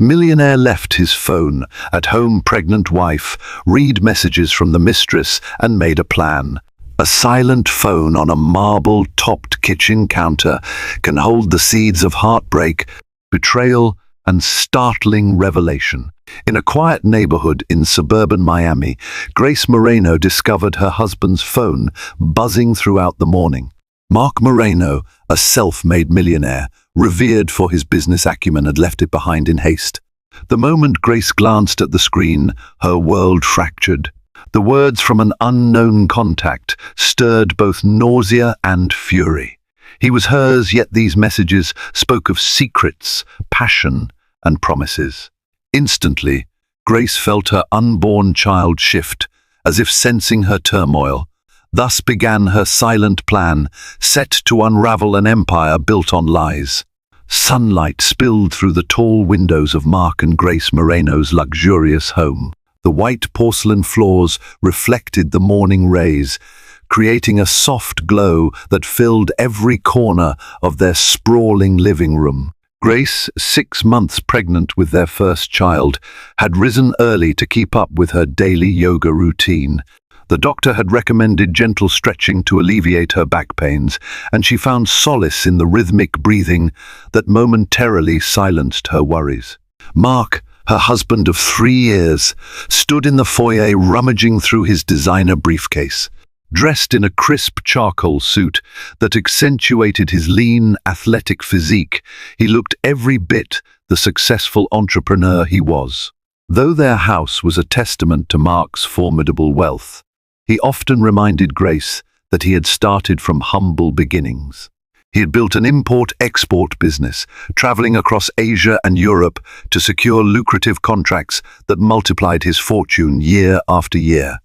Millionaire left his phone, at home pregnant wife, read messages from the mistress and made a plan. A silent phone on a marble-topped kitchen counter can hold the seeds of heartbreak, betrayal, and startling revelation. In a quiet neighborhood in suburban Miami, Grace Moreno discovered her husband's phone buzzing throughout the morning. Mark Moreno, a self-made millionaire, revered for his business acumen, had left it behind in haste. The moment Grace glanced at the screen, her world fractured. The words from an unknown contact stirred both nausea and fury. He was hers, yet these messages spoke of secrets, passion, and promises. Instantly, Grace felt her unborn child shift, as if sensing her turmoil. Thus began her silent plan, set to unravel an empire built on lies. Sunlight spilled through the tall windows of Mark and Grace Moreno's luxurious home. The white porcelain floors reflected the morning rays, creating a soft glow that filled every corner of their sprawling living room. Grace, 6 months pregnant with their first child, had risen early to keep up with her daily yoga routine. The doctor had recommended gentle stretching to alleviate her back pains, and she found solace in the rhythmic breathing that momentarily silenced her worries. Mark, her husband of 3 years, stood in the foyer rummaging through his designer briefcase. Dressed in a crisp charcoal suit that accentuated his lean, athletic physique, he looked every bit the successful entrepreneur he was. Though their house was a testament to Mark's formidable wealth, he often reminded Grace that he had started from humble beginnings. He had built an import-export business, traveling across Asia and Europe to secure lucrative contracts that multiplied his fortune year after year.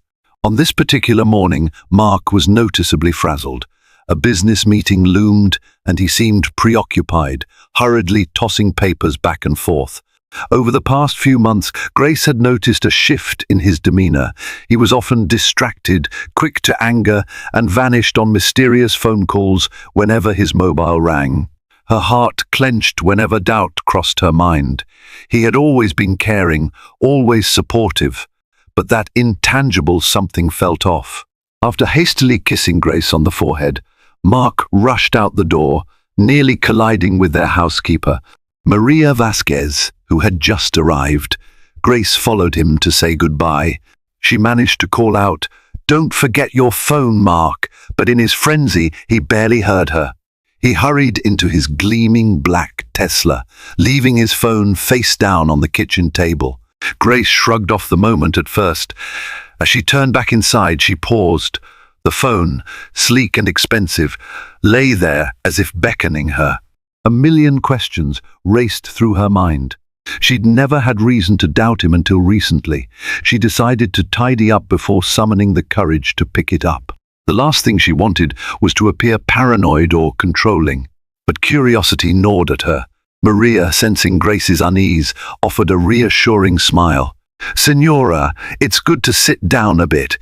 On this particular morning, Mark was noticeably frazzled. A business meeting loomed, and he seemed preoccupied, hurriedly tossing papers back and forth. Over the past few months, Grace had noticed a shift in his demeanor. He was often distracted, quick to anger, and vanished on mysterious phone calls whenever his mobile rang. Her heart clenched whenever doubt crossed her mind. He had always been caring, always supportive, but that intangible something felt off. After hastily kissing Grace on the forehead, Mark rushed out the door, nearly colliding with their housekeeper, Maria Vasquez, who had just arrived. Grace followed him to say goodbye. She managed to call out, "Don't forget your phone, Mark," but in his frenzy, he barely heard her. He hurried into his gleaming black Tesla, leaving his phone face down on the kitchen table. Grace shrugged off the moment at first. As she turned back inside, she paused. The phone, sleek and expensive, lay there as if beckoning her. A million questions raced through her mind. She'd never had reason to doubt him until recently. She decided to tidy up before summoning the courage to pick it up. The last thing she wanted was to appear paranoid or controlling. But curiosity gnawed at her. Maria, sensing Grace's unease, offered a reassuring smile. "Senora, it's good to sit down a bit.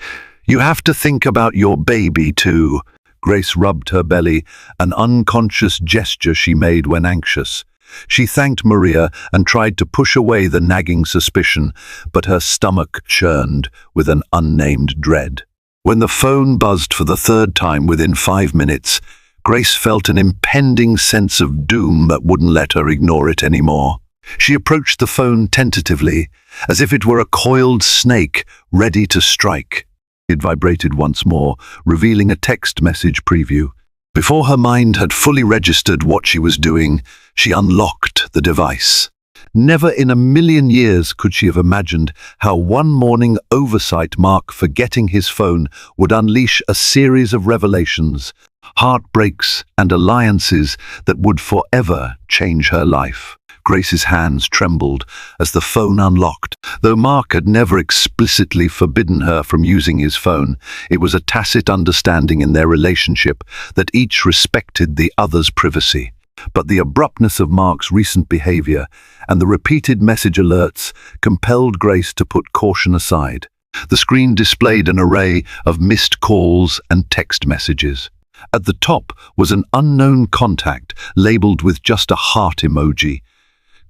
You have to think about your baby too." Grace rubbed her belly, an unconscious gesture she made when anxious. She thanked Maria and tried to push away the nagging suspicion, but her stomach churned with an unnamed dread. When the phone buzzed for the third time within 5 minutes, Grace felt an impending sense of doom that wouldn't let her ignore it anymore. She approached the phone tentatively, as if it were a coiled snake ready to strike. It vibrated once more, revealing a text message preview. Before her mind had fully registered what she was doing, she unlocked the device. Never in a million years could she have imagined how one morning oversight, Mark forgetting his phone, would unleash a series of revelations, heartbreaks, and alliances that would forever change her life. Grace's hands trembled as the phone unlocked. Though Mark had never explicitly forbidden her from using his phone, it was a tacit understanding in their relationship that each respected the other's privacy. But the abruptness of Mark's recent behavior and the repeated message alerts compelled Grace to put caution aside. The screen displayed an array of missed calls and text messages. At the top was an unknown contact labeled with just a heart emoji.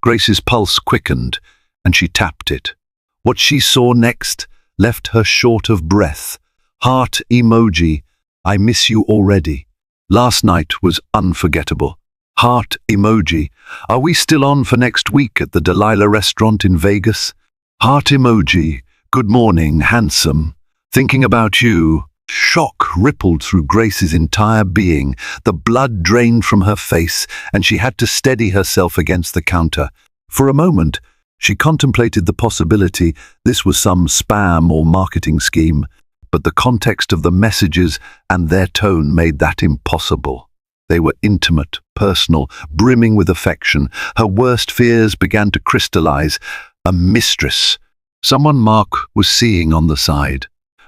Grace's pulse quickened, and she tapped it. What she saw next left her short of breath. Heart emoji, I miss you already. Last night was unforgettable. Heart emoji, are we still on for next week at the Delilah restaurant in Vegas? Heart emoji, good morning, handsome. Thinking about you. Shock rippled through Grace's entire being. The blood drained from her face, and she had to steady herself against the counter. For a moment, she contemplated the possibility this was some spam or marketing scheme, but the context of the messages and their tone made that impossible. They were intimate, personal, brimming with affection. Her worst fears began to crystallize. A mistress, someone Mark was seeing on the side.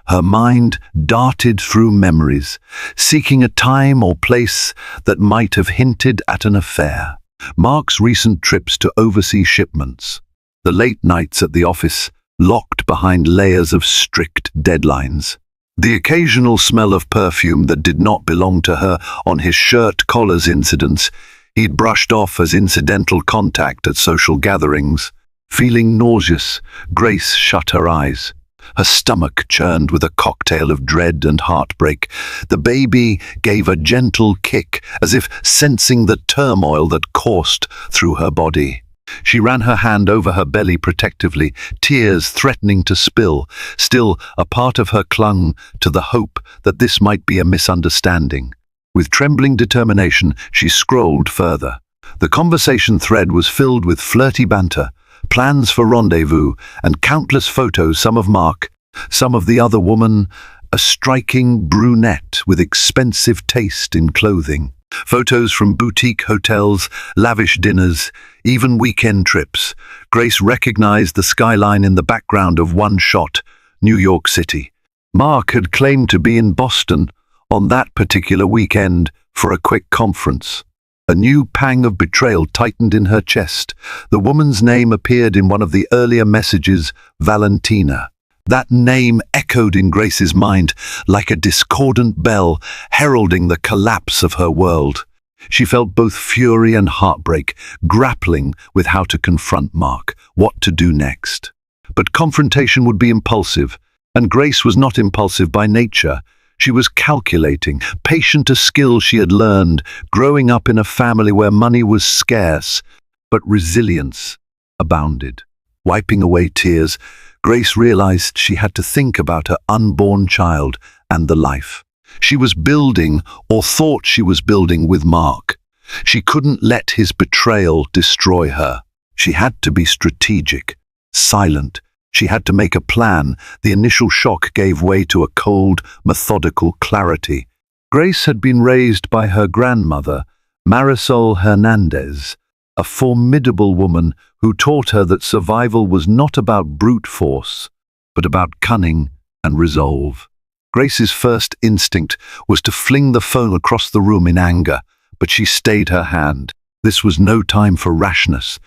Her mind darted through memories, seeking a time or place that might have hinted at an affair. Mark's recent trips to overseas shipments, the late nights at the office, locked behind layers of strict deadlines. The occasional smell of perfume that did not belong to her on his shirt collars incidents he'd brushed off as incidental contact at social gatherings. Feeling nauseous, Grace shut her eyes. Her stomach churned with a cocktail of dread and heartbreak. The baby gave a gentle kick, as if sensing the turmoil that coursed through her body. She ran her hand over her belly protectively, tears threatening to spill. Still, a part of her clung to the hope that this might be a misunderstanding. With trembling determination, she scrolled further. The conversation thread was filled with flirty banter, plans for rendezvous, and countless photos, some of Mark, some of the other woman, a striking brunette with expensive taste in clothing. Photos from boutique hotels, lavish dinners, even weekend trips. Grace recognized the skyline in the background of one shot, New York City. Mark had claimed to be in Boston on that particular weekend for a quick conference. A new pang of betrayal tightened in her chest. The woman's name appeared in one of the earlier messages, Valentina. That name echoed in Grace's mind like a discordant bell, heralding the collapse of her world. She felt both fury and heartbreak, grappling with how to confront Mark, what to do next. But confrontation would be impulsive, and Grace was not impulsive by nature. She was calculating, patient, a skill she had learned, growing up in a family where money was scarce, but resilience abounded. Wiping away tears, Grace realized she had to think about her unborn child and the life she was building, or thought she was building, with Mark. She couldn't let his betrayal destroy her. She had to be strategic, silent. She had to make a plan. The initial shock gave way to a cold, methodical clarity. Grace had been raised by her grandmother, Marisol Hernandez, a formidable woman who taught her that survival was not about brute force, but about cunning and resolve. Grace's first instinct was to fling the phone across the room in anger, but she stayed her hand. This was no time for rashness.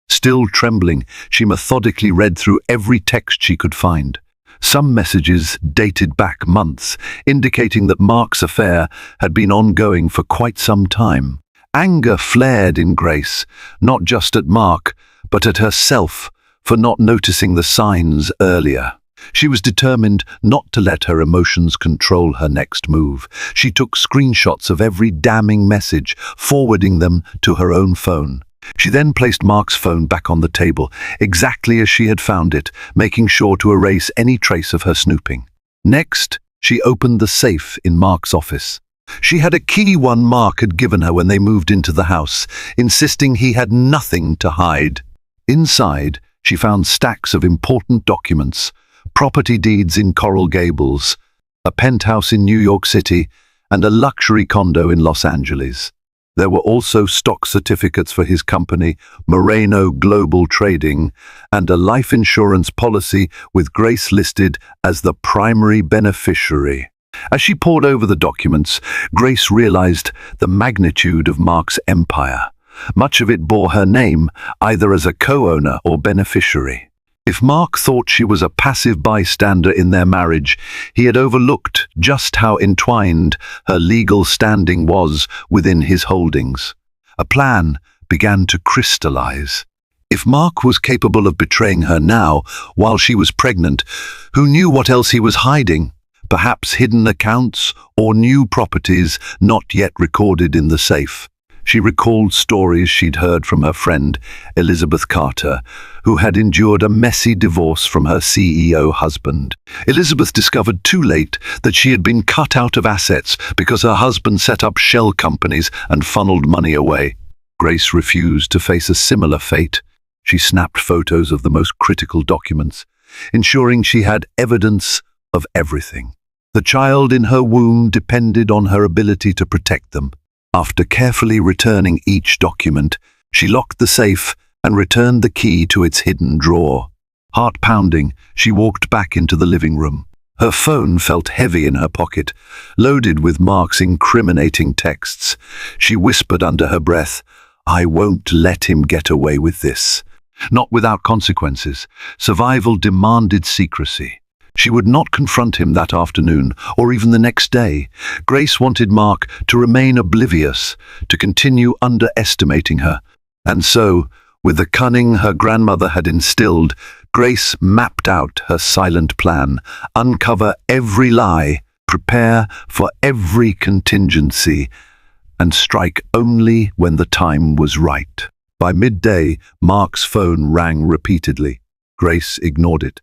Still trembling, she methodically read through every text she could find. Some messages dated back months, indicating that Mark's affair had been ongoing for quite some time. Anger flared in Grace, not just at Mark, but at herself for not noticing the signs earlier. She was determined not to let her emotions control her next move. She took screenshots of every damning message, forwarding them to her own phone. She then placed Mark's phone back on the table, exactly as she had found it, making sure to erase any trace of her snooping. Next, she opened the safe in Mark's office. She had a key one Mark had given her when they moved into the house, insisting he had nothing to hide. Inside, she found stacks of important documents, property deeds in Coral Gables, a penthouse in New York City, and a luxury condo in Los Angeles. There were also stock certificates for his company, Moreno Global Trading, and a life insurance policy with Grace listed as the primary beneficiary. As she pored over the documents, Grace realized the magnitude of Mark's empire. Much of it bore her name, either as a co-owner or beneficiary. If Mark thought she was a passive bystander in their marriage, he had overlooked just how entwined her legal standing was within his holdings. A plan began to crystallize. If Mark was capable of betraying her now, while she was pregnant, who knew what else he was hiding? Perhaps hidden accounts or new properties not yet recorded in the safe. She recalled stories she'd heard from her friend, Elizabeth Carter, who had endured a messy divorce from her CEO husband. Elizabeth discovered too late that she had been cut out of assets because her husband set up shell companies and funneled money away. Grace refused to face a similar fate. She snapped photos of the most critical documents, ensuring she had evidence of everything. The child in her womb depended on her ability to protect them. After carefully returning each document, she locked the safe and returned the key to its hidden drawer. Heart pounding, she walked back into the living room. Her phone felt heavy in her pocket, loaded with Mark's incriminating texts. She whispered under her breath, "I won't let him get away with this." Not without consequences. Survival demanded secrecy. She would not confront him that afternoon, or even the next day. Grace wanted Mark to remain oblivious, to continue underestimating her. And so, with the cunning her grandmother had instilled, Grace mapped out her silent plan: uncover every lie, prepare for every contingency, and strike only when the time was right. By midday, Mark's phone rang repeatedly. Grace ignored it.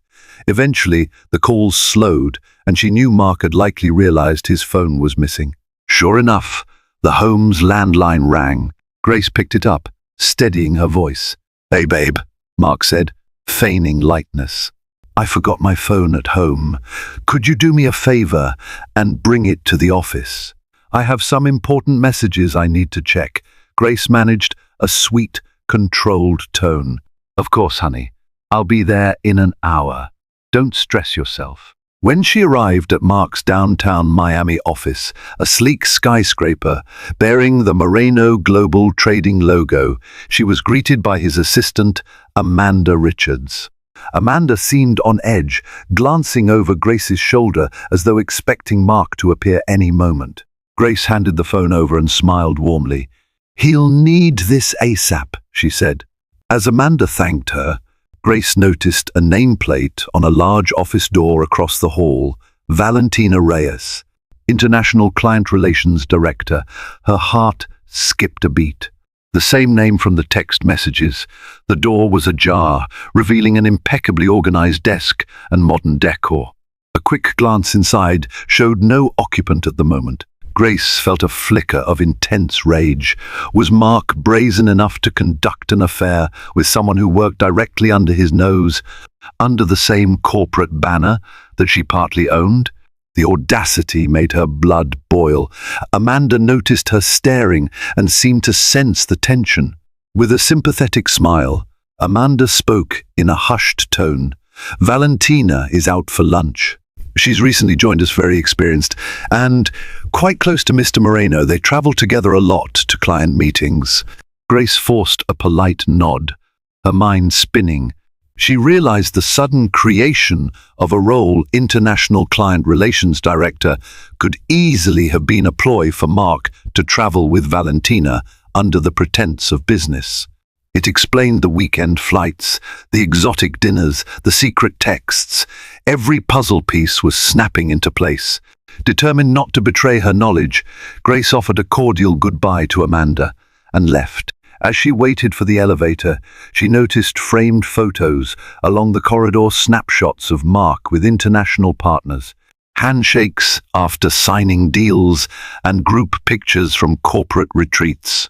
Eventually, the calls slowed, and she knew Mark had likely realized his phone was missing. Sure enough, the home's landline rang. Grace picked it up, steadying her voice. "Hey, babe," Mark said, feigning lightness. "I forgot my phone at home. Could you do me a favor and bring it to the office? I have some important messages I need to check." Grace managed a sweet, controlled tone. "Of course, honey. I'll be there in an hour. Don't stress yourself." When she arrived at Mark's downtown Miami office, a sleek skyscraper bearing the Moreno Global Trading logo, she was greeted by his assistant, Amanda Richards. Amanda seemed on edge, glancing over Grace's shoulder as though expecting Mark to appear any moment. Grace handed the phone over and smiled warmly. "He'll need this ASAP," she said. As Amanda thanked her, Grace noticed a nameplate on a large office door across the hall, Valentina Reyes, International Client Relations Director. Her heart skipped a beat. The same name from the text messages. The door was ajar, revealing an impeccably organized desk and modern decor. A quick glance inside showed no occupant at the moment. Grace felt a flicker of intense rage. Was Mark brazen enough to conduct an affair with someone who worked directly under his nose, under the same corporate banner that she partly owned? The audacity made her blood boil. Amanda noticed her staring and seemed to sense the tension. With a sympathetic smile, Amanda spoke in a hushed tone. "Valentina is out for lunch. She's recently joined us, very experienced, and quite close to Mr. Moreno. They travel together a lot to client meetings." Grace forced a polite nod, her mind spinning. She realized the sudden creation of a role International Client Relations Director could easily have been a ploy for Mark to travel with Valentina under the pretense of business. It explained the weekend flights, the exotic dinners, the secret texts. Every puzzle piece was snapping into place. Determined not to betray her knowledge, Grace offered a cordial goodbye to Amanda and left. As she waited for the elevator, she noticed framed photos along the corridor, snapshots of Mark with international partners, handshakes after signing deals, and group pictures from corporate retreats.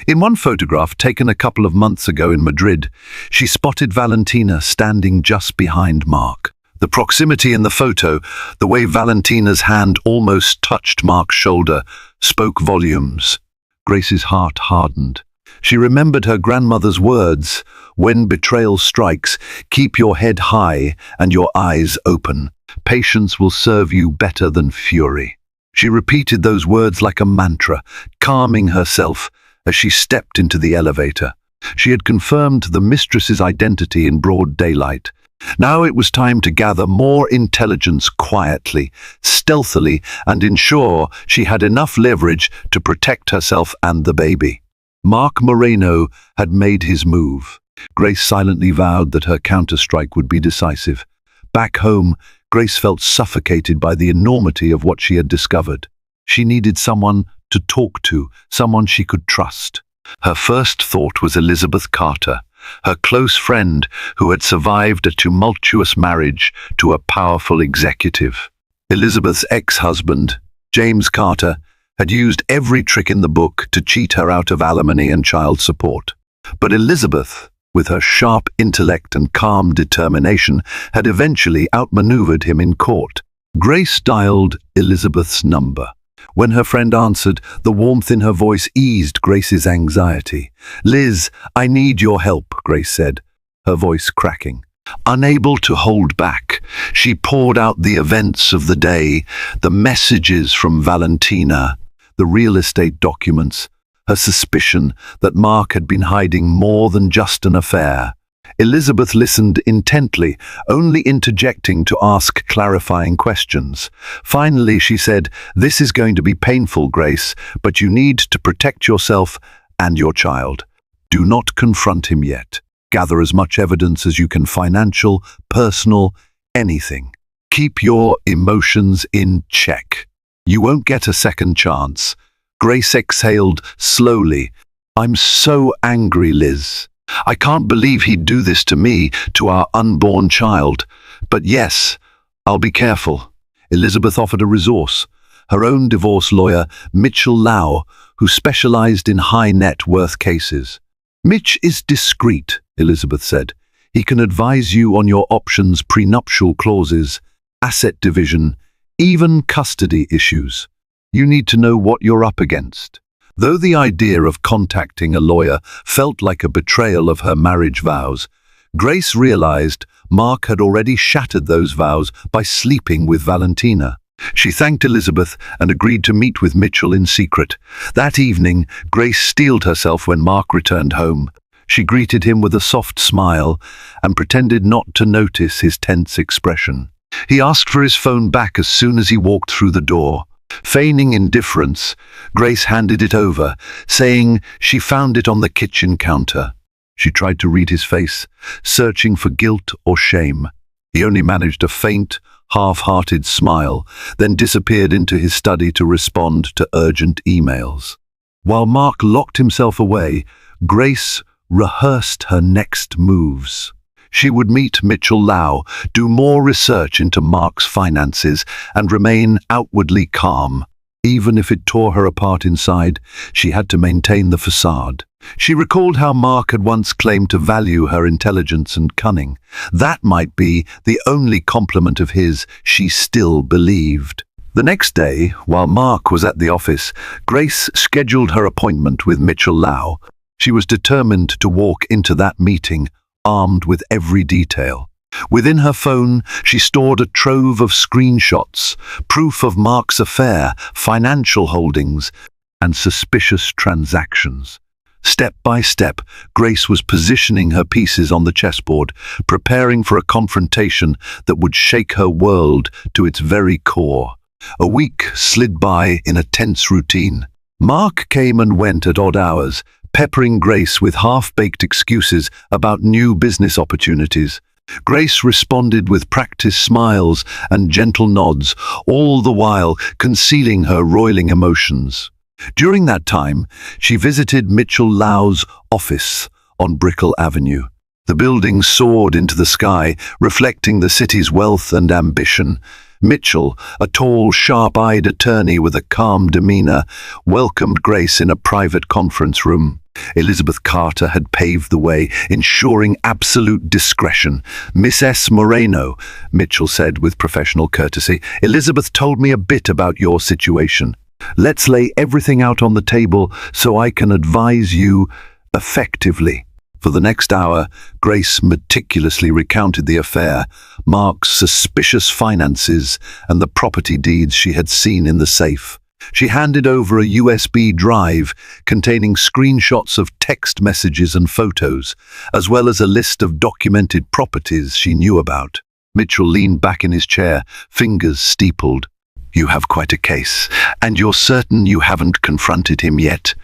In one photograph taken a couple of months ago in Madrid, she spotted Valentina standing just behind Mark. The proximity in the photo, the way Valentina's hand almost touched Mark's shoulder, spoke volumes. Grace's heart hardened. She remembered her grandmother's words, "When betrayal strikes, keep your head high and your eyes open. Patience will serve you better than fury." She repeated those words like a mantra, calming herself as she stepped into the elevator. She had confirmed the mistress's identity in broad daylight. Now it was time to gather more intelligence quietly, stealthily, and ensure she had enough leverage to protect herself and the baby. Mark Moreno had made his move. Grace silently vowed that her counterstrike would be decisive. Back home, Grace felt suffocated by the enormity of what she had discovered. She needed someone to talk to, someone she could trust. Her first thought was Elizabeth Carter, her close friend who had survived a tumultuous marriage to a powerful executive. Elizabeth's ex-husband, James Carter, had used every trick in the book to cheat her out of alimony and child support. But Elizabeth, with her sharp intellect and calm determination, had eventually outmaneuvered him in court. Grace dialed Elizabeth's number. When her friend answered, the warmth in her voice eased Grace's anxiety. "Liz, I need your help," Grace said, her voice cracking. Unable to hold back, she poured out the events of the day, the messages from Valentina, the real estate documents, her suspicion that Mark had been hiding more than just an affair. Elizabeth listened intently, only interjecting to ask clarifying questions. Finally, she said, "This is going to be painful, Grace, but you need to protect yourself and your child. Do not confront him yet. Gather as much evidence as you can, financial, personal, anything. Keep your emotions in check. You won't get a second chance." Grace exhaled slowly. "I'm so angry, Liz. I can't believe he'd do this to me, to our unborn child. But yes, I'll be careful." Elizabeth offered a resource. Her own divorce lawyer, Mitchell Lau, who specialized in high net worth cases. "Mitch is discreet," Elizabeth said. "He can advise you on your options, prenuptial clauses, asset division, even custody issues. You need to know what you're up against." Though the idea of contacting a lawyer felt like a betrayal of her marriage vows, Grace realized Mark had already shattered those vows by sleeping with Valentina. She thanked Elizabeth and agreed to meet with Mitchell in secret. That evening, Grace steeled herself when Mark returned home. She greeted him with a soft smile and pretended not to notice his tense expression. He asked for his phone back as soon as he walked through the door. Feigning indifference, Grace handed it over, saying she found it on the kitchen counter. She tried to read his face, searching for guilt or shame. He only managed a faint, half-hearted smile, then disappeared into his study to respond to urgent emails. While Mark locked himself away, Grace rehearsed her next moves. She would meet Mitchell Lau, do more research into Mark's finances, and remain outwardly calm. Even if it tore her apart inside, she had to maintain the facade. She recalled how Mark had once claimed to value her intelligence and cunning. That might be the only compliment of his she still believed. The next day, while Mark was at the office, Grace scheduled her appointment with Mitchell Lau. She was determined to walk into that meeting armed with every detail. Within her phone, she stored a trove of screenshots, proof of Mark's affair, financial holdings, and suspicious transactions. Step by step, Grace was positioning her pieces on the chessboard, preparing for a confrontation that would shake her world to its very core. A week slid by in a tense routine. Mark came and went at odd hours, peppering Grace with half-baked excuses about new business opportunities. Grace responded with practiced smiles and gentle nods, all the while concealing her roiling emotions. During that time, she visited Mitchell Lau's office on Brickell Avenue. The building soared into the sky, reflecting the city's wealth and ambition. Mitchell, a tall, sharp-eyed attorney with a calm demeanor, welcomed Grace in a private conference room. Elizabeth Carter had paved the way, ensuring absolute discretion. "Miss S. Moreno," Mitchell said with professional courtesy, "Elizabeth told me a bit about your situation. Let's lay everything out on the table so I can advise you effectively." For the next hour, Grace meticulously recounted the affair, Mark's suspicious finances, and the property deeds she had seen in the safe. She handed over a USB drive containing screenshots of text messages and photos, as well as a list of documented properties she knew about. Mitchell leaned back in his chair, fingers steepled. "You have quite a case, and you're certain you haven't confronted him yet?"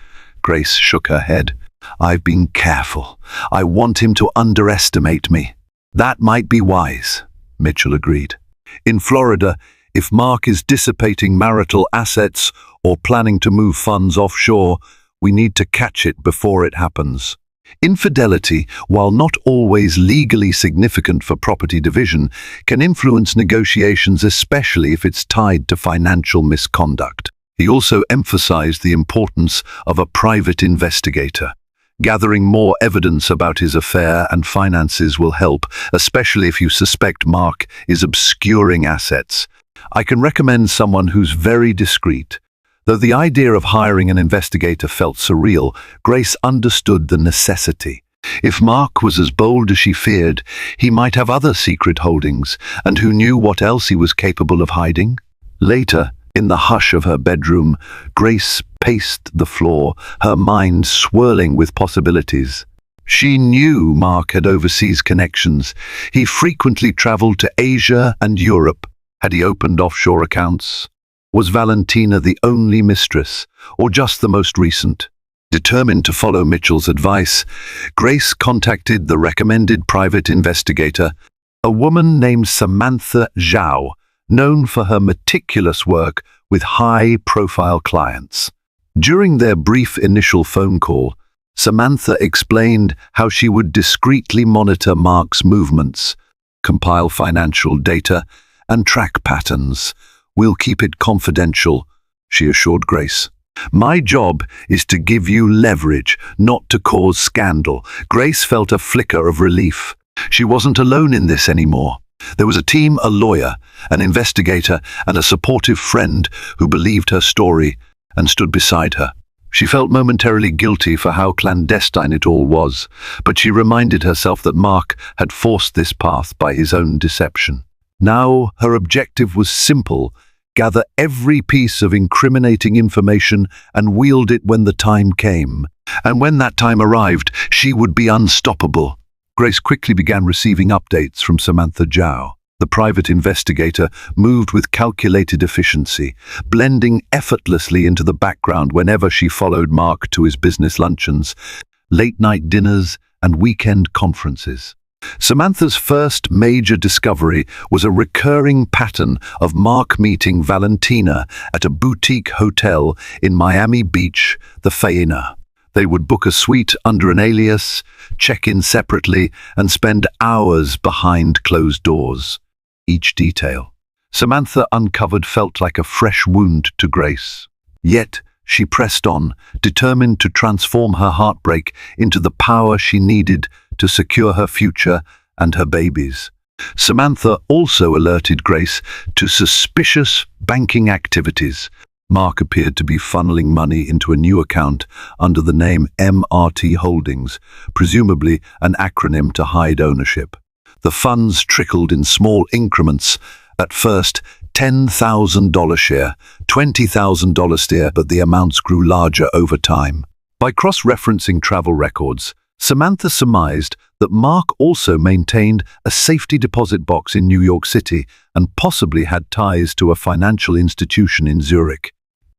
Grace shook her head. I've been careful. I want him to underestimate me. That might be wise, Mitchell agreed. In Florida, if Mark is dissipating marital assets or planning to move funds offshore, we need to catch it before it happens. Infidelity, while not always legally significant for property division, can influence negotiations, especially if it's tied to financial misconduct. He also emphasized the importance of a private investigator. Gathering more evidence about his affair and finances will help, especially if you suspect Mark is obscuring assets. I can recommend someone who's very discreet. Though the idea of hiring an investigator felt surreal, Grace understood the necessity. If Mark was as bold as she feared, he might have other secret holdings, and who knew what else he was capable of hiding? Later, in the hush of her bedroom, Grace paced the floor, her mind swirling with possibilities. She knew Mark had overseas connections. He frequently traveled to Asia and Europe. Had he opened offshore accounts? Was Valentina the only mistress, or just the most recent? Determined to follow Mitchell's advice, Grace contacted the recommended private investigator, a woman named Samantha Zhao, known for her meticulous work with high-profile clients. During their brief initial phone call, Samantha explained how she would discreetly monitor Mark's movements, compile financial data, and track patterns. "We'll keep it confidential," she assured Grace. "My job is to give you leverage, not to cause scandal." Grace felt a flicker of relief. She wasn't alone in this anymore. There was a team, a lawyer, an investigator, and a supportive friend who believed her story and stood beside her. She felt momentarily guilty for how clandestine it all was, but she reminded herself that Mark had forced this path by his own deception. Now her objective was simple: gather every piece of incriminating information and wield it when the time came. And when that time arrived, she would be unstoppable. Grace quickly began receiving updates from Samantha Zhao. The private investigator moved with calculated efficiency, blending effortlessly into the background whenever she followed Mark to his business luncheons, late-night dinners, and weekend conferences. Samantha's first major discovery was a recurring pattern of Mark meeting Valentina at a boutique hotel in Miami Beach, the Faena. They would book a suite under an alias, check in separately, and spend hours behind closed doors. Each detail Samantha uncovered felt like a fresh wound to Grace. Yet she pressed on, determined to transform her heartbreak into the power she needed to secure her future and her babies. Samantha also alerted Grace to suspicious banking activities. Mark appeared to be funneling money into a new account under the name MRT Holdings, presumably an acronym to hide ownership. The funds trickled in small increments, at first $10,000 share, $20,000 share, but the amounts grew larger over time. By cross-referencing travel records, Samantha surmised that Mark also maintained a safety deposit box in New York City and possibly had ties to a financial institution in Zurich.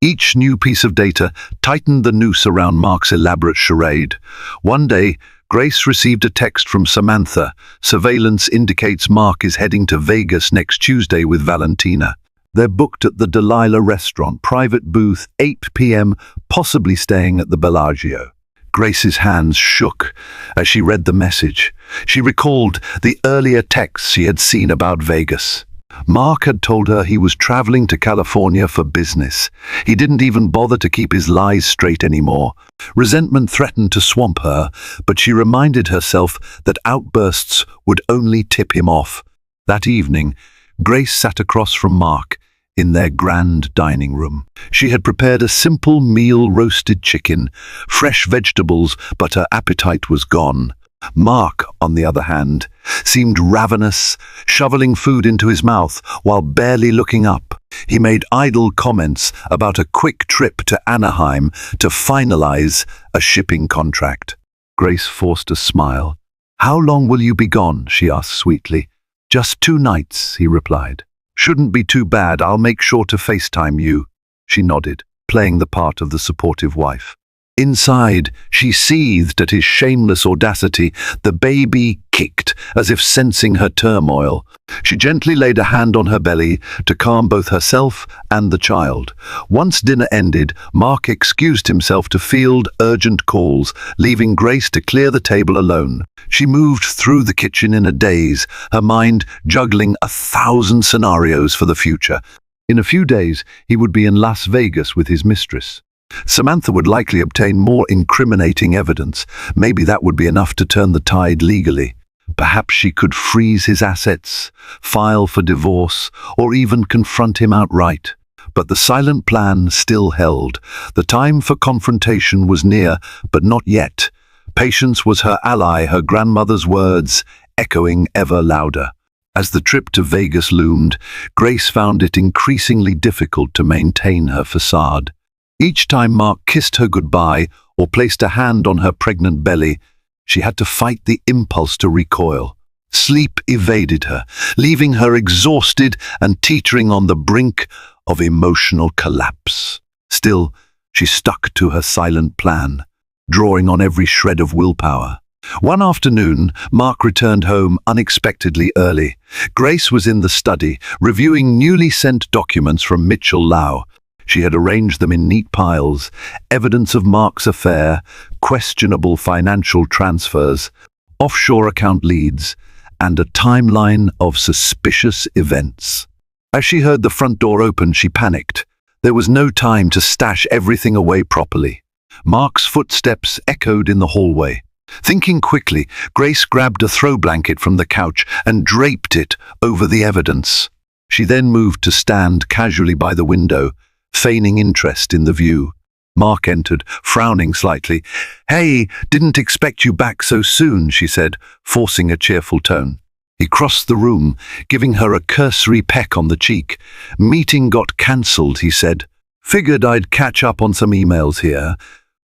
Each new piece of data tightened the noose around Mark's elaborate charade. One day, Grace received a text from Samantha. "Surveillance indicates Mark is heading to Vegas next Tuesday with Valentina. They're booked at the Delilah restaurant, private booth, 8 p.m., possibly staying at the Bellagio." Grace's hands shook as she read the message. She recalled the earlier texts she had seen about Vegas. Mark had told her he was traveling to California for business. He didn't even bother to keep his lies straight anymore. Resentment threatened to swamp her, but she reminded herself that outbursts would only tip him off. That evening, Grace sat across from Mark in their grand dining room. She had prepared a simple meal: roasted chicken, fresh vegetables, but her appetite was gone. Mark, on the other hand, seemed ravenous, shoveling food into his mouth while barely looking up. He made idle comments about a quick trip to Anaheim to finalize a shipping contract. Grace forced a smile. "How long will you be gone?" she asked sweetly. "Just 2 nights," he replied. "Shouldn't be too bad. I'll make sure to FaceTime you." She nodded, playing the part of the supportive wife. Inside, she seethed at his shameless audacity. The baby kicked, as if sensing her turmoil. She gently laid a hand on her belly to calm both herself and the child. Once dinner ended, Mark excused himself to field urgent calls, leaving Grace to clear the table alone. She moved through the kitchen in a daze, her mind juggling 1,000 scenarios for the future. In a few days, he would be in Las Vegas with his mistress. Samantha would likely obtain more incriminating evidence. Maybe that would be enough to turn the tide legally. Perhaps she could freeze his assets, file for divorce, or even confront him outright. But the silent plan still held. The time for confrontation was near, but not yet. Patience was her ally, her grandmother's words echoing ever louder. As the trip to Vegas loomed, Grace found it increasingly difficult to maintain her facade. Each time Mark kissed her goodbye or placed a hand on her pregnant belly, she had to fight the impulse to recoil. Sleep evaded her, leaving her exhausted and teetering on the brink of emotional collapse. Still, she stuck to her silent plan, drawing on every shred of willpower. One afternoon, Mark returned home unexpectedly early. Grace was in the study, reviewing newly sent documents from Mitchell Lau. She had arranged them in neat piles, evidence of Mark's affair, questionable financial transfers, offshore account leads, and a timeline of suspicious events. As she heard the front door open, she panicked. There was no time to stash everything away properly. Mark's footsteps echoed in the hallway. Thinking quickly, Grace grabbed a throw blanket from the couch and draped it over the evidence. She then moved to stand casually by the window, feigning interest in the view. Mark entered, frowning slightly. "Hey, didn't expect you back so soon," she said, forcing a cheerful tone. He crossed the room, giving her a cursory peck on the cheek. "Meeting got cancelled," he said. "Figured I'd catch up on some emails here."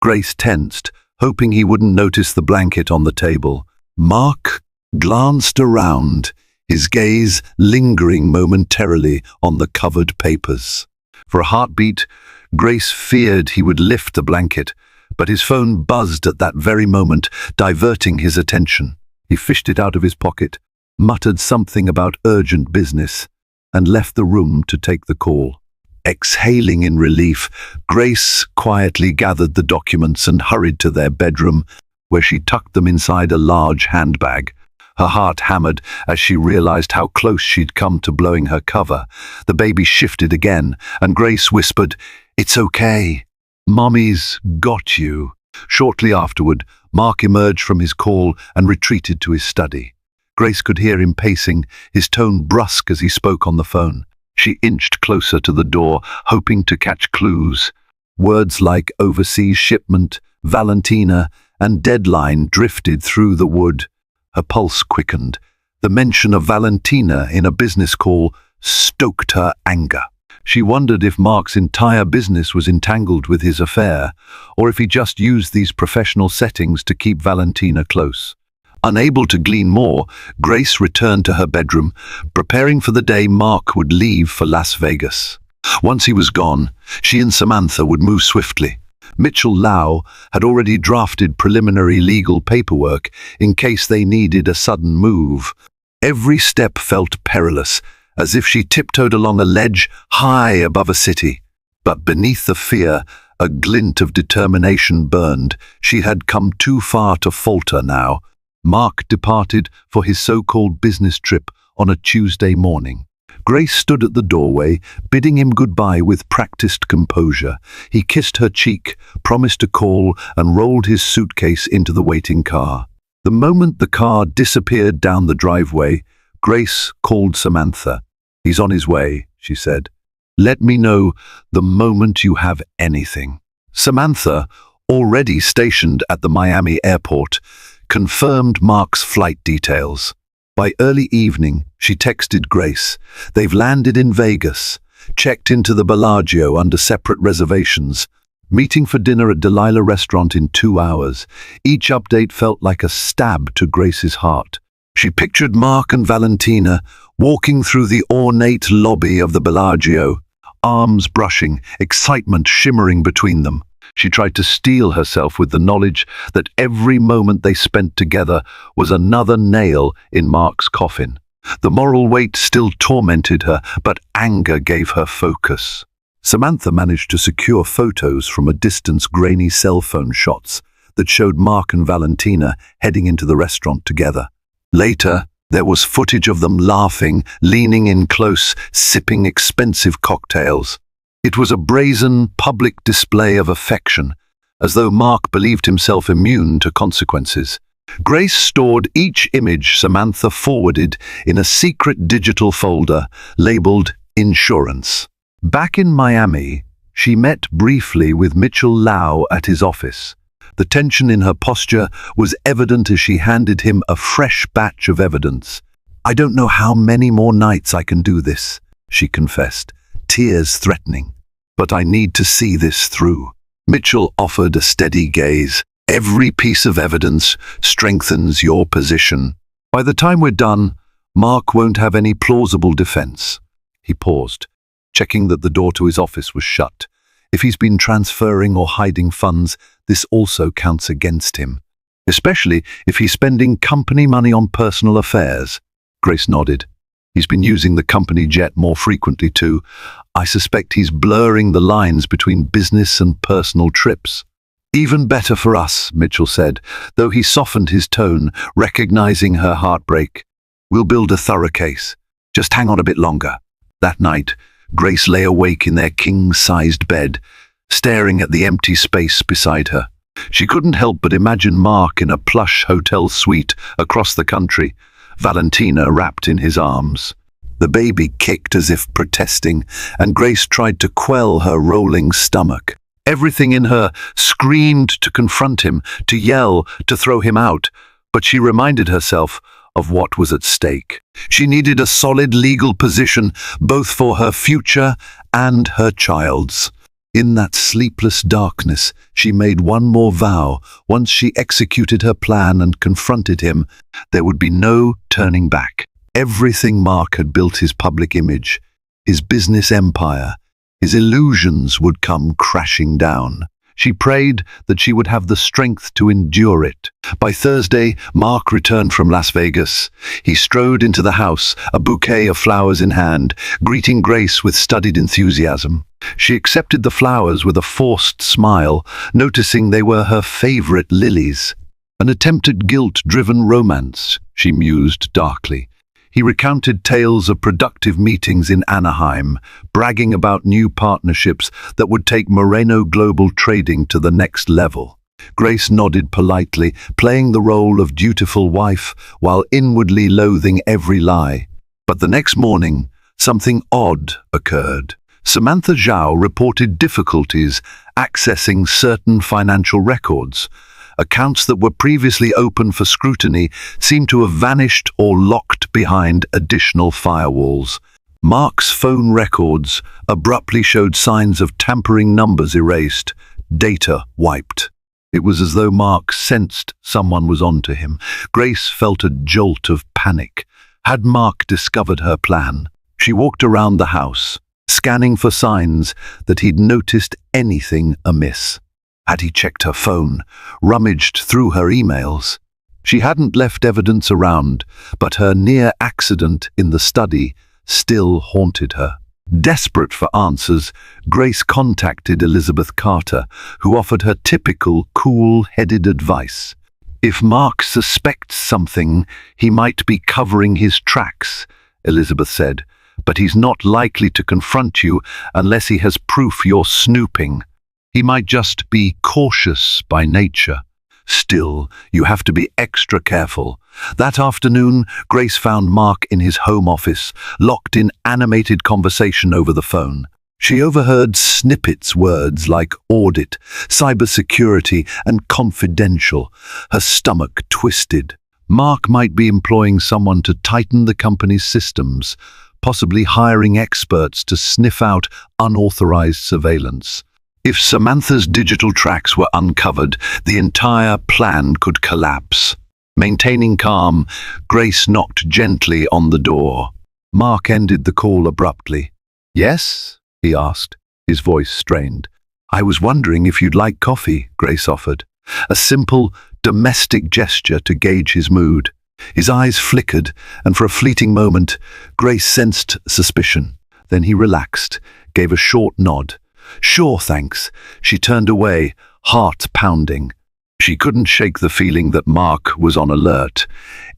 Grace tensed, hoping he wouldn't notice the blanket on the table. Mark glanced around, his gaze lingering momentarily on the covered papers. For a heartbeat, Grace feared he would lift the blanket, but his phone buzzed at that very moment, diverting his attention. He fished it out of his pocket, muttered something about urgent business, and left the room to take the call. Exhaling in relief, Grace quietly gathered the documents and hurried to their bedroom, where she tucked them inside a large handbag. Her heart hammered as she realized how close she'd come to blowing her cover. The baby shifted again, and Grace whispered, "It's okay. Mommy's got you." Shortly afterward, Mark emerged from his call and retreated to his study. Grace could hear him pacing, his tone brusque as he spoke on the phone. She inched closer to the door, hoping to catch clues. Words like overseas shipment, Valentina, and deadline drifted through the wood. Her pulse quickened. The mention of Valentina in a business call stoked her anger. She wondered if Mark's entire business was entangled with his affair, or if he just used these professional settings to keep Valentina close. Unable to glean more, Grace returned to her bedroom, preparing for the day Mark would leave for Las Vegas. Once he was gone, she and Samantha would move swiftly. Mitchell Lau had already drafted preliminary legal paperwork in case they needed a sudden move. Every step felt perilous, as if she tiptoed along a ledge high above a city. But beneath the fear, a glint of determination burned. She had come too far to falter now. Mark departed for his so-called business trip on a Tuesday morning. Grace stood at the doorway, bidding him goodbye with practiced composure. He kissed her cheek, promised a call, and rolled his suitcase into the waiting car. The moment the car disappeared down the driveway, Grace called Samantha. "He's on his way," she said. "Let me know the moment you have anything." Samantha, already stationed at the Miami airport, confirmed Mark's flight details. By early evening, she texted Grace. "They've landed in Vegas, checked into the Bellagio under separate reservations, meeting for dinner at Delilah Restaurant in 2 hours." Each update felt like a stab to Grace's heart. She pictured Mark and Valentina walking through the ornate lobby of the Bellagio, arms brushing, excitement shimmering between them. She tried to steel herself with the knowledge that every moment they spent together was another nail in Mark's coffin. The moral weight still tormented her, but anger gave her focus. Samantha managed to secure photos from a distance grainy cell phone shots that showed Mark and Valentina heading into the restaurant together. Later, there was footage of them laughing, leaning in close, sipping expensive cocktails. It was a brazen, public display of affection, as though Mark believed himself immune to consequences. Grace stored each image Samantha forwarded in a secret digital folder labeled Insurance. Back in Miami, she met briefly with Mitchell Lau at his office. The tension in her posture was evident as she handed him a fresh batch of evidence. "I don't know how many more nights I can do this," she confessed, tears threatening. "But I need to see this through." Mitchell offered a steady gaze. "Every piece of evidence strengthens your position. By the time we're done, Mark won't have any plausible defense." He paused, checking that the door to his office was shut. If he's been transferring or hiding funds, this also counts against him, especially if he's spending company money on personal affairs. Grace nodded. "He's been using the company jet more frequently too. I suspect he's blurring the lines between business and personal trips." "Even better for us," Mitchell said, though he softened his tone, recognizing her heartbreak. "We'll build a thorough case. Just hang on a bit longer." That night, Grace lay awake in their king-sized bed, staring at the empty space beside her. She couldn't help but imagine Mark in a plush hotel suite across the country, Valentina wrapped in his arms. The baby kicked as if protesting, and Grace tried to quell her rolling stomach. Everything in her screamed to confront him, to yell, to throw him out, but she reminded herself of what was at stake. She needed a solid legal position, both for her future and her child's. In that sleepless darkness, she made one more vow. Once she executed her plan and confronted him, there would be no turning back. Everything Mark had built, his public image, his business empire, his illusions would come crashing down. She prayed that she would have the strength to endure it. By Thursday, Mark returned from Las Vegas. He strode into the house, a bouquet of flowers in hand, greeting Grace with studied enthusiasm. She accepted the flowers with a forced smile, noticing they were her favorite lilies. An attempted guilt-driven romance, she mused darkly. He recounted tales of productive meetings in Anaheim, bragging about new partnerships that would take Moreno Global Trading to the next level. Grace nodded politely, playing the role of dutiful wife while inwardly loathing every lie. But the next morning, something odd occurred. Samantha Zhao reported difficulties accessing certain financial records. Accounts that were previously open for scrutiny seemed to have vanished or locked behind additional firewalls. Mark's phone records abruptly showed signs of tampering, numbers erased, data wiped. It was as though Mark sensed someone was onto him. Grace felt a jolt of panic. Had Mark discovered her plan? She walked around the house, scanning for signs that he'd noticed anything amiss. Had he checked her phone, rummaged through her emails? She hadn't left evidence around, but her near accident in the study still haunted her. Desperate for answers, Grace contacted Elizabeth Carter, who offered her typical cool-headed advice. "If Mark suspects something, he might be covering his tracks," Elizabeth said, "but he's not likely to confront you unless he has proof you're snooping. He might just be cautious by nature. Still, you have to be extra careful." That afternoon, Grace found Mark in his home office, locked in animated conversation over the phone. She overheard snippets, words like audit, cybersecurity, and confidential. Her stomach twisted. Mark might be employing someone to tighten the company's systems, possibly hiring experts to sniff out unauthorized surveillance. If Samantha's digital tracks were uncovered, the entire plan could collapse. Maintaining calm, Grace knocked gently on the door. Mark ended the call abruptly. "Yes?" he asked, his voice strained. "I was wondering if you'd like coffee," Grace offered. A simple, domestic gesture to gauge his mood. His eyes flickered, and for a fleeting moment, Grace sensed suspicion. Then he relaxed, gave a short nod. "Sure, thanks." She turned away, heart pounding. She couldn't shake the feeling that Mark was on alert.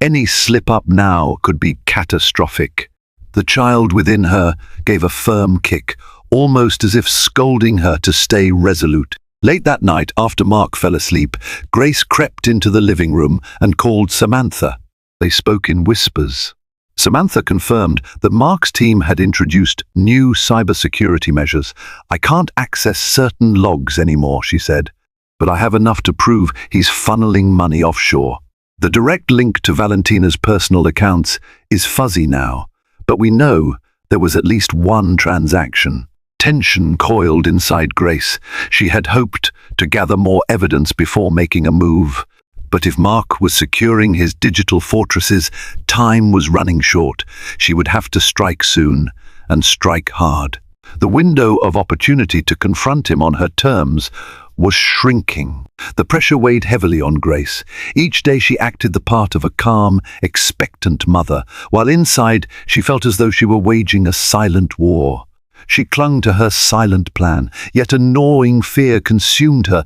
Any slip-up now could be catastrophic. The child within her gave a firm kick, almost as if scolding her to stay resolute. Late that night, after Mark fell asleep, Grace crept into the living room and called Samantha. They spoke in whispers. Samantha confirmed that Mark's team had introduced new cybersecurity measures. "I can't access certain logs anymore," she said, "but I have enough to prove he's funneling money offshore. The direct link to Valentina's personal accounts is fuzzy now, but we know there was at least one transaction." Tension coiled inside Grace. She had hoped to gather more evidence before making a move. But if Mark was securing his digital fortresses, time was running short. She would have to strike soon, and strike hard. The window of opportunity to confront him on her terms was shrinking. The pressure weighed heavily on Grace. Each day she acted the part of a calm, expectant mother, while inside she felt as though she were waging a silent war. She clung to her silent plan, yet a gnawing fear consumed her.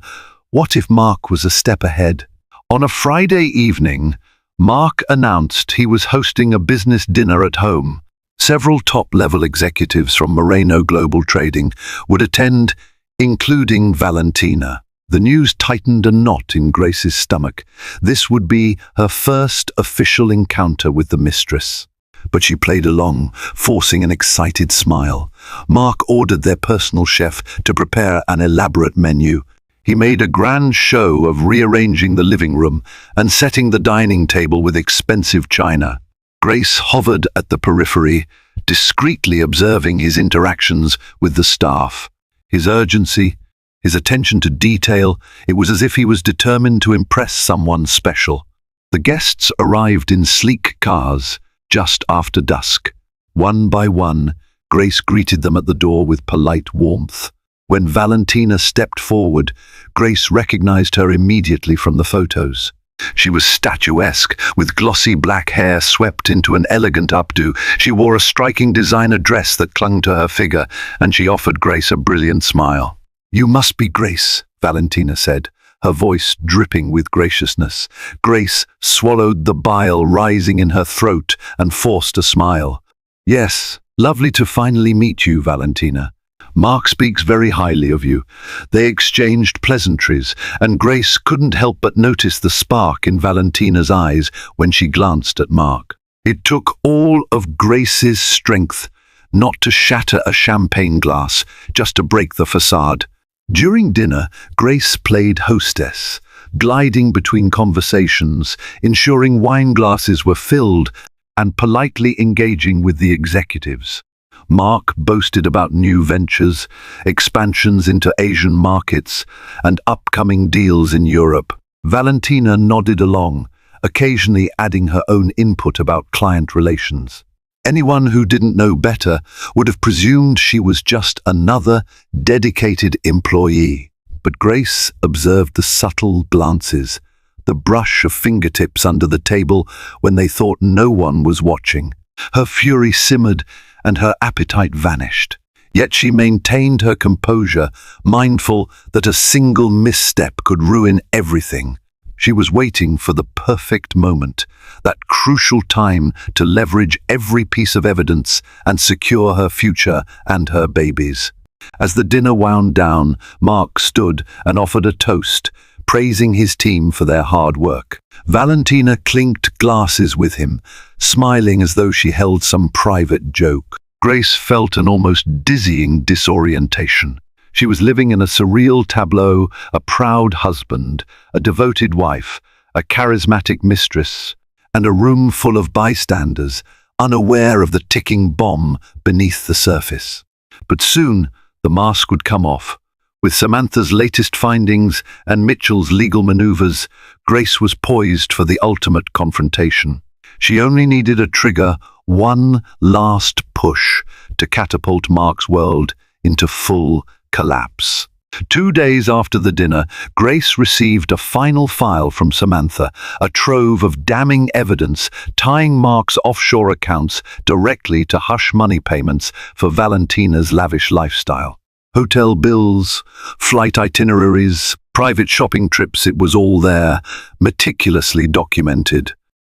What if Mark was a step ahead? On a Friday evening, Mark announced he was hosting a business dinner at home. Several top-level executives from Moreno Global Trading would attend, including Valentina. The news tightened a knot in Grace's stomach. This would be her first official encounter with the mistress. But she played along, forcing an excited smile. Mark ordered their personal chef to prepare an elaborate menu. He made a grand show of rearranging the living room and setting the dining table with expensive china. Grace hovered at the periphery, discreetly observing his interactions with the staff. His urgency, his attention to detail, it was as if he was determined to impress someone special. The guests arrived in sleek cars just after dusk. One by one, Grace greeted them at the door with polite warmth. When Valentina stepped forward, Grace recognized her immediately from the photos. She was statuesque, with glossy black hair swept into an elegant updo. She wore a striking designer dress that clung to her figure, and she offered Grace a brilliant smile. "You must be Grace," Valentina said, her voice dripping with graciousness. Grace swallowed the bile rising in her throat and forced a smile. "Yes, lovely to finally meet you, Valentina. Mark speaks very highly of you." They exchanged pleasantries, and Grace couldn't help but notice the spark in Valentina's eyes when she glanced at Mark. It took all of Grace's strength not to shatter a champagne glass, just to break the facade. During dinner, Grace played hostess, gliding between conversations, ensuring wine glasses were filled, and politely engaging with the executives. Mark boasted about new ventures, expansions into Asian markets, and upcoming deals in Europe. Valentina nodded along, occasionally adding her own input about client relations. Anyone who didn't know better would have presumed she was just another dedicated employee. But Grace observed the subtle glances, the brush of fingertips under the table when they thought no one was watching. Her fury simmered and her appetite vanished. Yet she maintained her composure, mindful that a single misstep could ruin everything. She was waiting for the perfect moment, that crucial time to leverage every piece of evidence and secure her future and her babies. As the dinner wound down, Mark stood and offered a toast, praising his team for their hard work. Valentina clinked glasses with him, smiling as though she held some private joke. Grace felt an almost dizzying disorientation. She was living in a surreal tableau, a proud husband, a devoted wife, a charismatic mistress, and a room full of bystanders, unaware of the ticking bomb beneath the surface. But soon, the mask would come off. With Samantha's latest findings and Mitchell's legal maneuvers, Grace was poised for the ultimate confrontation. She only needed a trigger, one last push, to catapult Mark's world into full collapse. 2 days after the dinner, Grace received a final file from Samantha, a trove of damning evidence tying Mark's offshore accounts directly to hush money payments for Valentina's lavish lifestyle. Hotel bills, flight itineraries, private shopping trips, it was all there, meticulously documented.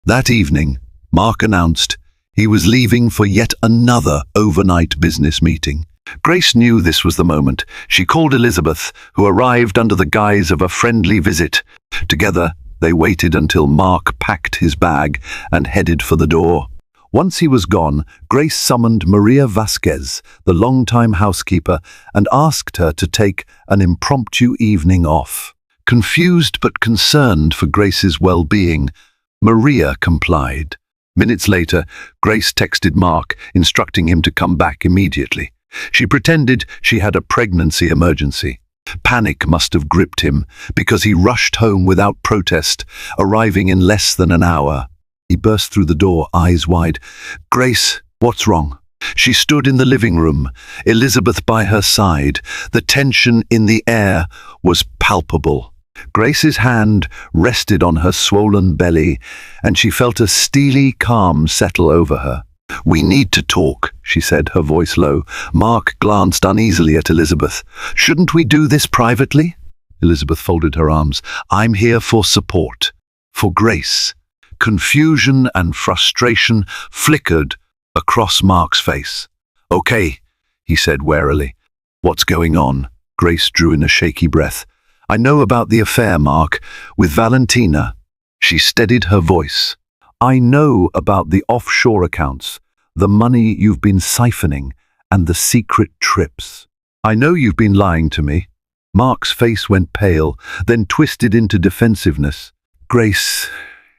That evening, Mark announced he was leaving for yet another overnight business meeting. Grace knew this was the moment. She called Elizabeth, who arrived under the guise of a friendly visit. Together, they waited until Mark packed his bag and headed for the door. Once he was gone, Grace summoned Maria Vasquez, the longtime housekeeper, and asked her to take an impromptu evening off. Confused but concerned for Grace's well-being, Maria complied. Minutes later, Grace texted Mark, instructing him to come back immediately. She pretended she had a pregnancy emergency. Panic must have gripped him, because he rushed home without protest, arriving in less than an hour. He burst through the door, eyes wide. "Grace, what's wrong?" She stood in the living room, Elizabeth by her side. The tension in the air was palpable. Grace's hand rested on her swollen belly, and she felt a steely calm settle over her. "We need to talk," she said, her voice low. Mark glanced uneasily at Elizabeth. "Shouldn't we do this privately?" Elizabeth folded her arms. "I'm here for support. For Grace." Confusion and frustration flickered across Mark's face. "Okay," he said warily. "What's going on?" Grace drew in a shaky breath. "I know about the affair, Mark, with Valentina." She steadied her voice. "I know about the offshore accounts, the money you've been siphoning, and the secret trips. I know you've been lying to me." Mark's face went pale, then twisted into defensiveness. "Grace,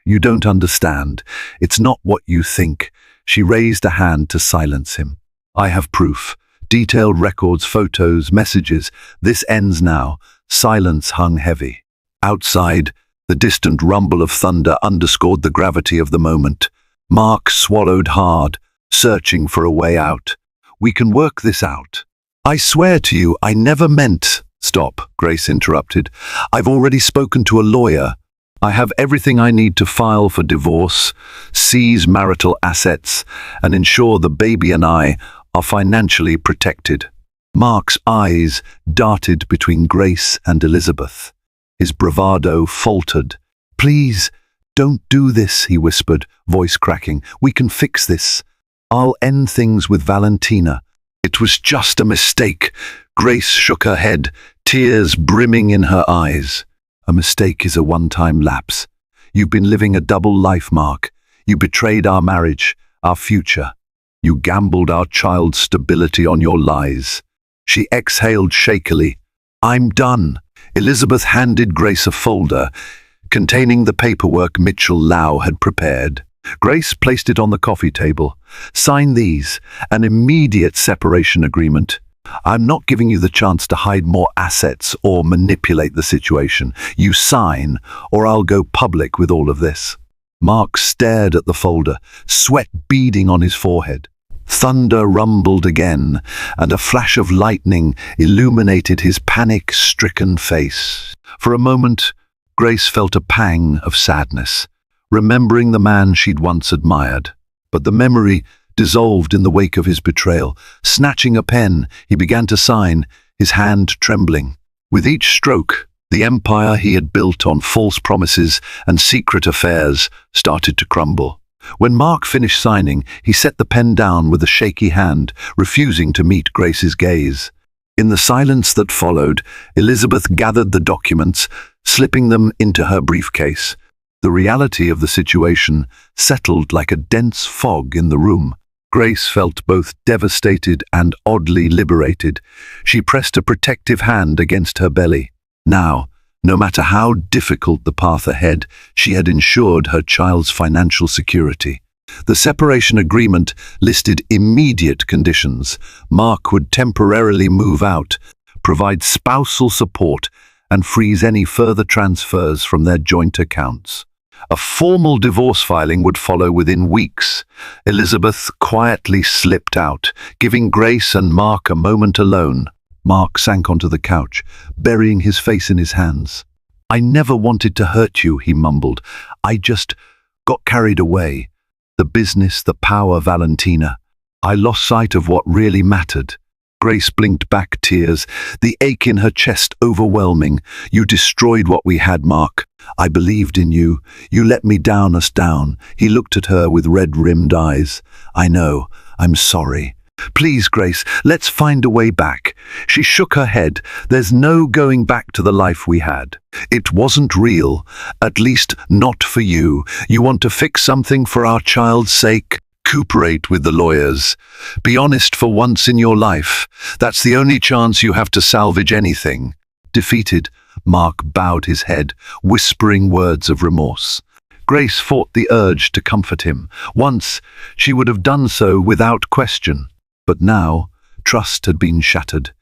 you don't understand. It's not what you think." She raised a hand to silence him. "I have proof. Detailed records, photos, messages. This ends now." Silence hung heavy. Outside, the distant rumble of thunder underscored the gravity of the moment. Mark swallowed hard, searching for a way out. "We can work this out." "I swear to you, I never meant—" "Stop," Grace interrupted. "I've already spoken to a lawyer. I have everything I need to file for divorce, seize marital assets, and ensure the baby and I are financially protected." Mark's eyes darted between Grace and Elizabeth. His bravado faltered. "Please, don't do this," he whispered, voice cracking. "We can fix this. I'll end things with Valentina." "It was just a mistake." Grace shook her head, tears brimming in her eyes. "A mistake is a one-time lapse. You've been living a double life, Mark. You betrayed our marriage, our future. You gambled our child's stability on your lies." She exhaled shakily. "I'm done." Elizabeth handed Grace a folder containing the paperwork Mitchell Lau had prepared. Grace placed it on the coffee table. "Sign these, an immediate separation agreement. I'm not giving you the chance to hide more assets or manipulate the situation. You sign, or I'll go public with all of this." Mark stared at the folder, sweat beading on his forehead. Thunder rumbled again, and a flash of lightning illuminated his panic-stricken face. For a moment, Grace felt a pang of sadness, remembering the man she'd once admired. But the memory dissolved in the wake of his betrayal. Snatching a pen, he began to sign, his hand trembling. With each stroke, the empire he had built on false promises and secret affairs started to crumble. When Mark finished signing, he set the pen down with a shaky hand, refusing to meet Grace's gaze. In the silence that followed, Elizabeth gathered the documents, slipping them into her briefcase. The reality of the situation settled like a dense fog in the room. Grace felt both devastated and oddly liberated. She pressed a protective hand against her belly. Now, no matter how difficult the path ahead, she had ensured her child's financial security. The separation agreement listed immediate conditions. Mark would temporarily move out, provide spousal support, and freeze any further transfers from their joint accounts. A formal divorce filing would follow within weeks. Elizabeth quietly slipped out, giving Grace and Mark a moment alone. Mark sank onto the couch, burying his face in his hands. "I never wanted to hurt you," he mumbled. "I just got carried away. The business, the power, Valentina. I lost sight of what really mattered." Grace blinked back tears, the ache in her chest overwhelming. "You destroyed what we had, Mark. I believed in you. You let me down us down." He looked at her with red-rimmed eyes. "I know. I'm sorry. Please, Grace, let's find a way back." She shook her head. "There's no going back to the life we had. It wasn't real, at least not for you. You want to fix something for our child's sake? Cooperate with the lawyers. Be honest for once in your life. That's the only chance you have to salvage anything." Defeated, Mark bowed his head, whispering words of remorse. Grace fought the urge to comfort him. Once, she would have done so without question. But now, trust had been shattered.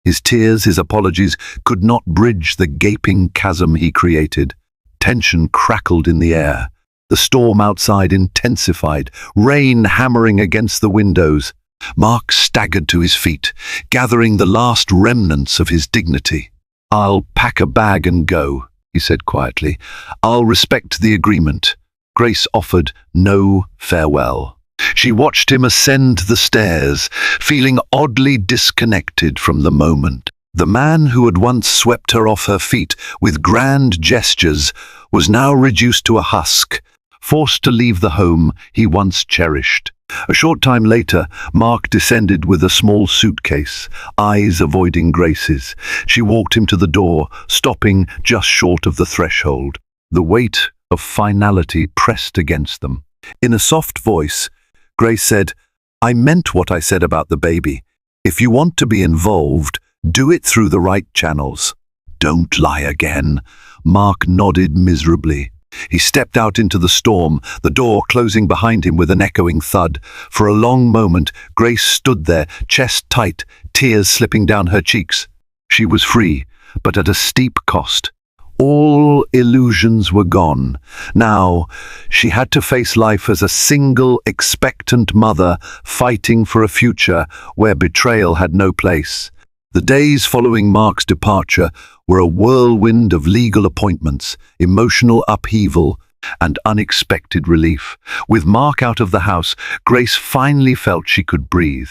His tears, his apologies, could not bridge the gaping chasm he created. Tension crackled in the air. The storm outside intensified, rain hammering against the windows. Mark staggered to his feet, gathering the last remnants of his dignity. "I'll pack a bag and go," he said quietly. "I'll respect the agreement." Grace offered no farewell. She watched him ascend the stairs, feeling oddly disconnected from the moment. The man who had once swept her off her feet with grand gestures was now reduced to a husk, forced to leave the home he once cherished. A short time later, Mark descended with a small suitcase, eyes avoiding Grace's. She walked him to the door, stopping just short of the threshold. The weight of finality pressed against them. In a soft voice, Grace said, "I meant what I said about the baby. If you want to be involved, do it through the right channels. Don't lie again." Mark nodded miserably. He stepped out into the storm, the door closing behind him with an echoing thud. For a long moment, Grace stood there, chest tight, tears slipping down her cheeks. She was free, but at a steep cost. All illusions were gone. Now, she had to face life as a single, expectant mother fighting for a future where betrayal had no place. The days following Mark's departure were a whirlwind of legal appointments, emotional upheaval, and unexpected relief. With Mark out of the house, Grace finally felt she could breathe.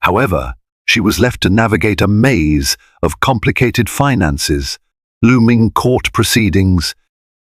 However, she was left to navigate a maze of complicated finances, looming court proceedings,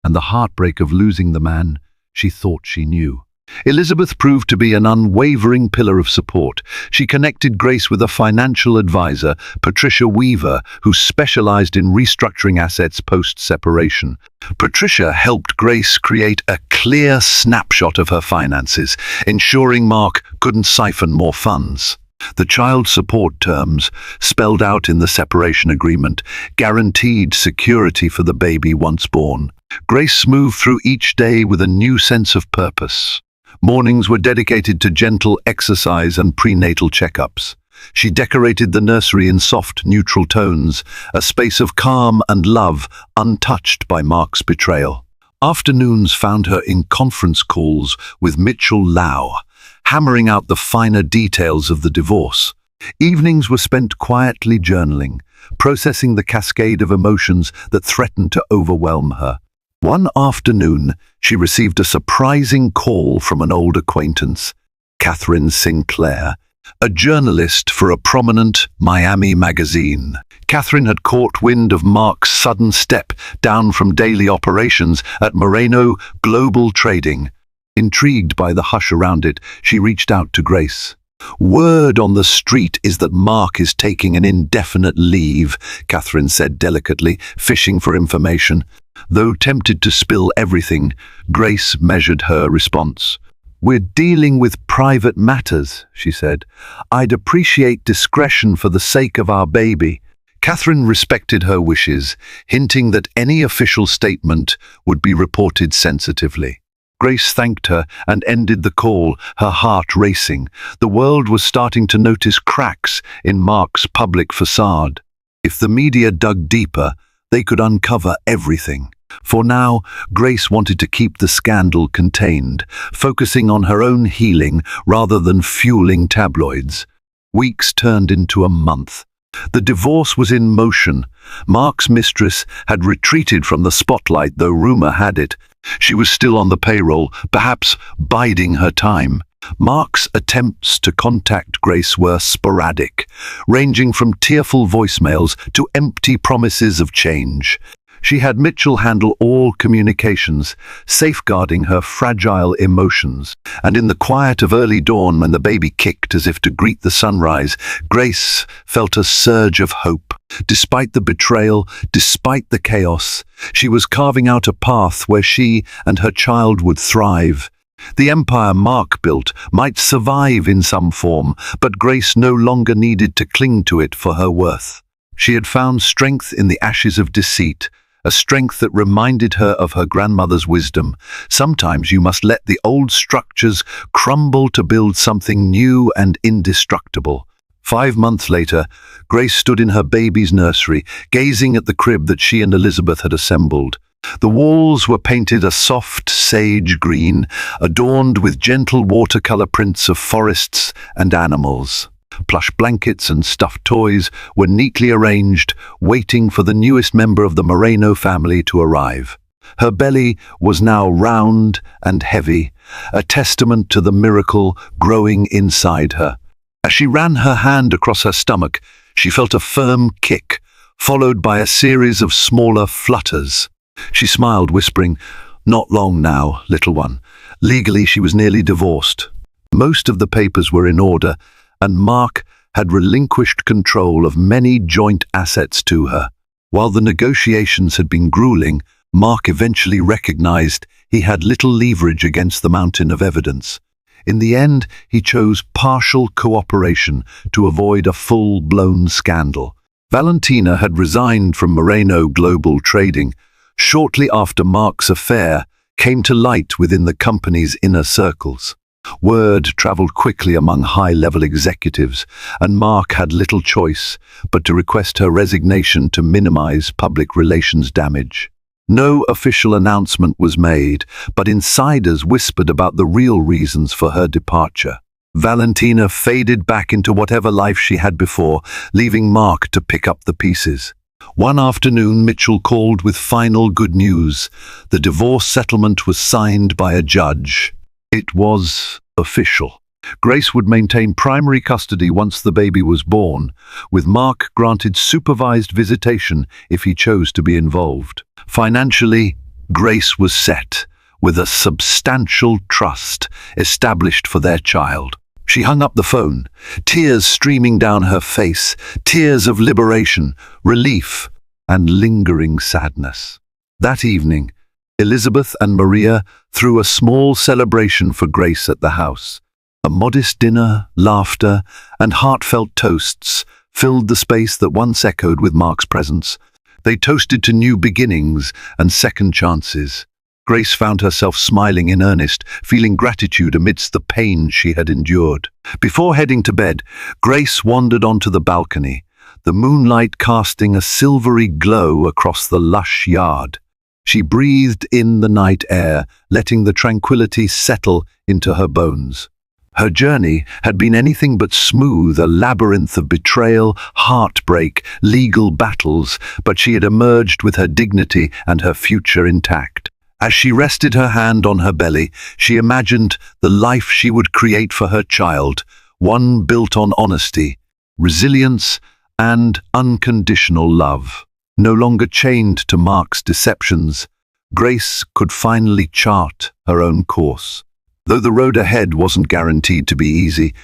and the heartbreak of losing the man she thought she knew. Elizabeth proved to be an unwavering pillar of support. She connected Grace with a financial advisor, Patricia Weaver, who specialized in restructuring assets post-separation. Patricia helped Grace create a clear snapshot of her finances, ensuring Mark couldn't siphon more funds. The child support terms, spelled out in the separation agreement, guaranteed security for the baby once born. Grace moved through each day with a new sense of purpose. Mornings were dedicated to gentle exercise and prenatal checkups. She decorated the nursery in soft, neutral tones, a space of calm and love untouched by Mark's betrayal. Afternoons found her in conference calls with Mitchell Lau, hammering out the finer details of the divorce. Evenings were spent quietly journaling, processing the cascade of emotions that threatened to overwhelm her. One afternoon, she received a surprising call from an old acquaintance, Catherine Sinclair, a journalist for a prominent Miami magazine. Catherine had caught wind of Mark's sudden step down from daily operations at Moreno Global Trading. Intrigued by the hush around it, she reached out to Grace. "Word on the street is that Mark is taking an indefinite leave," Catherine said delicately, fishing for information. Though tempted to spill everything, Grace measured her response. "We're dealing with private matters," she said. "I'd appreciate discretion for the sake of our baby." Catherine respected her wishes, hinting that any official statement would be reported sensitively. Grace thanked her and ended the call, her heart racing. The world was starting to notice cracks in Mark's public facade. If the media dug deeper, they could uncover everything. For now, Grace wanted to keep the scandal contained, focusing on her own healing rather than fueling tabloids. Weeks turned into a month. The divorce was in motion. Mark's mistress had retreated from the spotlight, though rumor had it she was still on the payroll, perhaps biding her time. Mark's attempts to contact Grace were sporadic, ranging from tearful voicemails to empty promises of change. She had Mitchell handle all communications, safeguarding her fragile emotions. And in the quiet of early dawn, when the baby kicked as if to greet the sunrise, Grace felt a surge of hope. Despite the betrayal, despite the chaos, she was carving out a path where she and her child would thrive. The empire Mark built might survive in some form, but Grace no longer needed to cling to it for her worth. She had found strength in the ashes of deceit, a strength that reminded her of her grandmother's wisdom. Sometimes you must let the old structures crumble to build something new and indestructible. 5 months later, Grace stood in her baby's nursery, gazing at the crib that she and Elizabeth had assembled. The walls were painted a soft sage green, adorned with gentle watercolor prints of forests and animals. Plush blankets and stuffed toys were neatly arranged, waiting for the newest member of the Moreno family to arrive. Her belly was now round and heavy, a testament to the miracle growing inside her. As she ran her hand across her stomach, she felt a firm kick, followed by a series of smaller flutters. She smiled, whispering, "Not long now, little one." Legally, she was nearly divorced. Most of the papers were in order, and Mark had relinquished control of many joint assets to her. While the negotiations had been grueling, Mark eventually recognized he had little leverage against the mountain of evidence. In the end, he chose partial cooperation to avoid a full-blown scandal. Valentina had resigned from Moreno Global Trading shortly after Mark's affair came to light within the company's inner circles. Word traveled quickly among high-level executives, and Mark had little choice but to request her resignation to minimize public relations damage. No official announcement was made, but insiders whispered about the real reasons for her departure. Valentina faded back into whatever life she had before, leaving Mark to pick up the pieces. One afternoon, Mitchell called with final good news. The divorce settlement was signed by a judge. It was official. Grace would maintain primary custody once the baby was born, with Mark granted supervised visitation if he chose to be involved. Financially, Grace was set, with a substantial trust established for their child. She hung up the phone, tears streaming down her face, tears of liberation, relief, and lingering sadness. That evening, Elizabeth and Maria threw a small celebration for Grace at the house. A modest dinner, laughter, and heartfelt toasts filled the space that once echoed with Mark's presence. They toasted to new beginnings and second chances. Grace found herself smiling in earnest, feeling gratitude amidst the pain she had endured. Before heading to bed, Grace wandered onto the balcony, the moonlight casting a silvery glow across the lush yard. She breathed in the night air, letting the tranquility settle into her bones. Her journey had been anything but smooth, a labyrinth of betrayal, heartbreak, legal battles, but she had emerged with her dignity and her future intact. As she rested her hand on her belly, she imagined the life she would create for her child, one built on honesty, resilience, and unconditional love. No longer chained to Mark's deceptions, Grace could finally chart her own course. Though the road ahead wasn't guaranteed to be easy,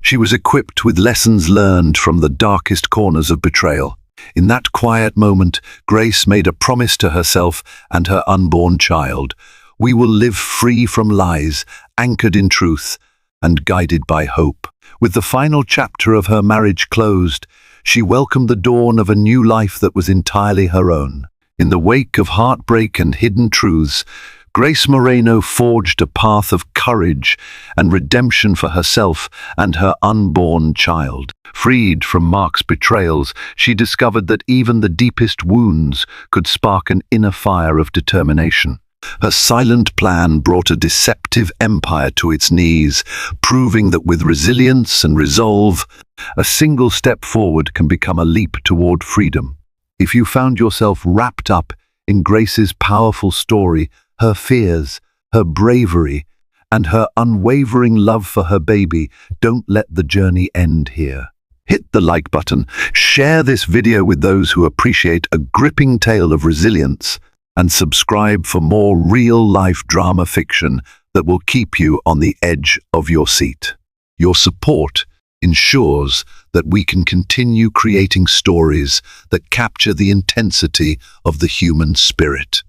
she was equipped with lessons learned from the darkest corners of betrayal. In that quiet moment, Grace made a promise to herself and her unborn child. "We will live free from lies, anchored in truth, and guided by hope." With the final chapter of her marriage closed, she welcomed the dawn of a new life that was entirely her own. In the wake of heartbreak and hidden truths, Grace Moreno forged a path of courage and redemption for herself and her unborn child. Freed from Mark's betrayals, she discovered that even the deepest wounds could spark an inner fire of determination. Her silent plan brought a deceptive empire to its knees, proving that with resilience and resolve, A single step forward can become a leap toward freedom. If you found yourself wrapped up in Grace's powerful story, her fears, her bravery, and her unwavering love for her baby, don't let the journey end here. Hit the like button, share this video with those who appreciate a gripping tale of resilience, and subscribe for more real-life drama fiction that will keep you on the edge of your seat. Your support ensures that we can continue creating stories that capture the intensity of the human spirit.